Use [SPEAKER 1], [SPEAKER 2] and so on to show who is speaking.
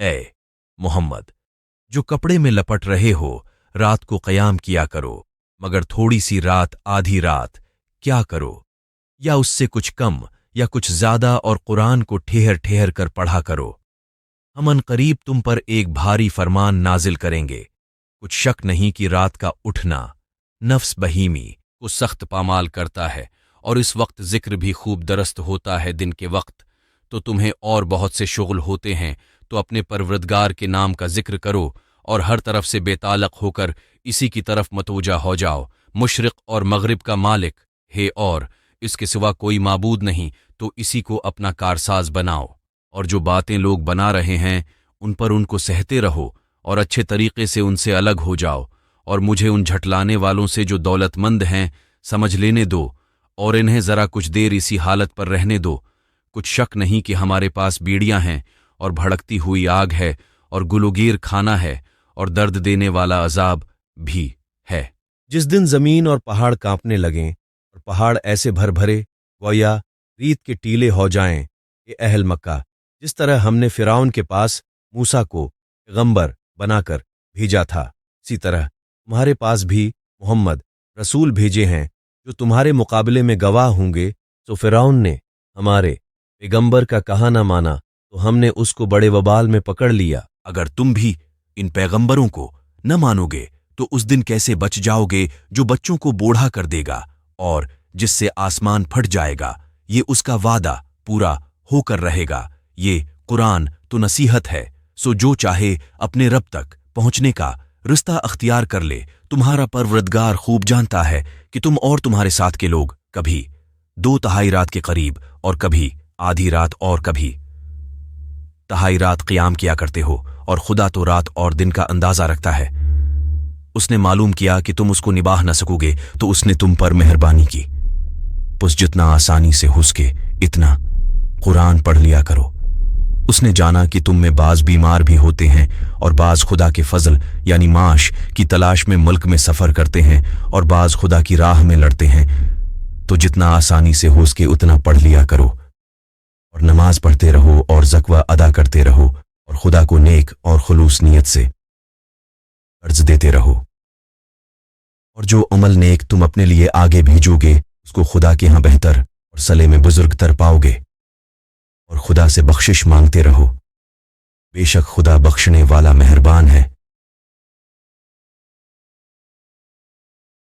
[SPEAKER 1] ए मोहम्मद, जो कपड़े में लपट रहे हो, रात को क़याम किया करो, मगर थोड़ी सी रात, आधी रात क्या करो, या उससे कुछ कम या कुछ ज्यादा, और कुरान को ठहर ठहर कर पढ़ा करो। हम अनकरीब तुम पर एक भारी फरमान नाजिल करेंगे। कुछ शक नहीं कि रात का उठना नफ्स बहीमी को सख्त पामाल करता है, और इस वक्त जिक्र भी खूब दरस्त होता है। दिन के वक्त तो तुम्हें और बहुत से शुगल होते हैं, तो अपने परवरदगार के नाम का जिक्र करो और हर तरफ से बेतालक होकर इसी की तरफ मतवजा हो जाओ। मुशरिक और मगरिब का मालिक है, और इसके सिवा कोई माबूद नहीं, तो इसी को अपना कारसाज बनाओ। और जो बातें लोग बना रहे हैं उन पर उनको सहते रहो, और अच्छे तरीके से उनसे अलग हो जाओ। और मुझे उन झटलाने वालों से जो दौलतमंद हैं समझ लेने दो, और इन्हें ज़रा कुछ देर इसी हालत पर रहने दो। कुछ शक नहीं कि हमारे पास बीड़ियां हैं, और भड़कती हुई आग है, और गुलुगीर खाना है, और दर्द देने वाला अजाब भी है।
[SPEAKER 2] जिस दिन जमीन और पहाड़ कांपने लगें और पहाड़ ऐसे भर भरे गोया रीत के टीले हो जाएं कि अहल मक्का, जिस तरह हमने फिरौन के पास मूसा को पैगंबर बनाकर भेजा था, इसी तरह तुम्हारे पास भी मोहम्मद रसूल भेजे हैं जो तुम्हारे मुकाबले में गवाह होंगे। तो फिरौन ने हमारे पैगंबर का कहा न माना, तो हमने उसको बड़े वबाल में पकड़ लिया।
[SPEAKER 1] अगर तुम भी इन पैगंबरों को न मानोगे तो उस दिन कैसे बच जाओगे जो बच्चों को बूढ़ा कर देगा और जिससे आसमान फट जाएगा। ये उसका वादा पूरा होकर रहेगा। ये कुरान तो नसीहत है, सो जो चाहे अपने रब तक पहुंचने का रिश्ता अख्तियार कर ले। तुम्हारा परवरदगार खूब जानता है कि तुम और तुम्हारे साथ के लोग कभी 2/3 रात के करीब, और कभी आधी रात, और कभी 1/2 रात क़याम किया करते हो, और खुदा तो रात और दिन का अंदाजा रखता है। उसने मालूम किया कि तुम उसको निभाह न सकोगे, तो उसने तुम पर मेहरबानी की। बस जितना आसानी से हो सके इतना कुरान पढ़ लिया करो। उसने जाना कि तुम में बाज बीमार भी होते हैं, और बाज खुदा के फजल यानी माश की तलाश में मुल्क में सफर करते हैं, और बाज खुदा की राह में लड़ते हैं। तो जितना आसानी से हो सके उतना पढ़ लिया करो, और नमाज पढ़ते रहो, और ज़कवा अदा करते रहो, और खुदा को नेक और खुलूस नीयत से कर्ज देते रहो। और जो अमल नेक तुम अपने लिए आगे भेजोगे उसको खुदा के यहाँ बेहतर और सले में बुजुर्ग तर पाओगे। और खुदा से बख्शिश मांगते रहो, बेशक खुदा बख्शने वाला मेहरबान है।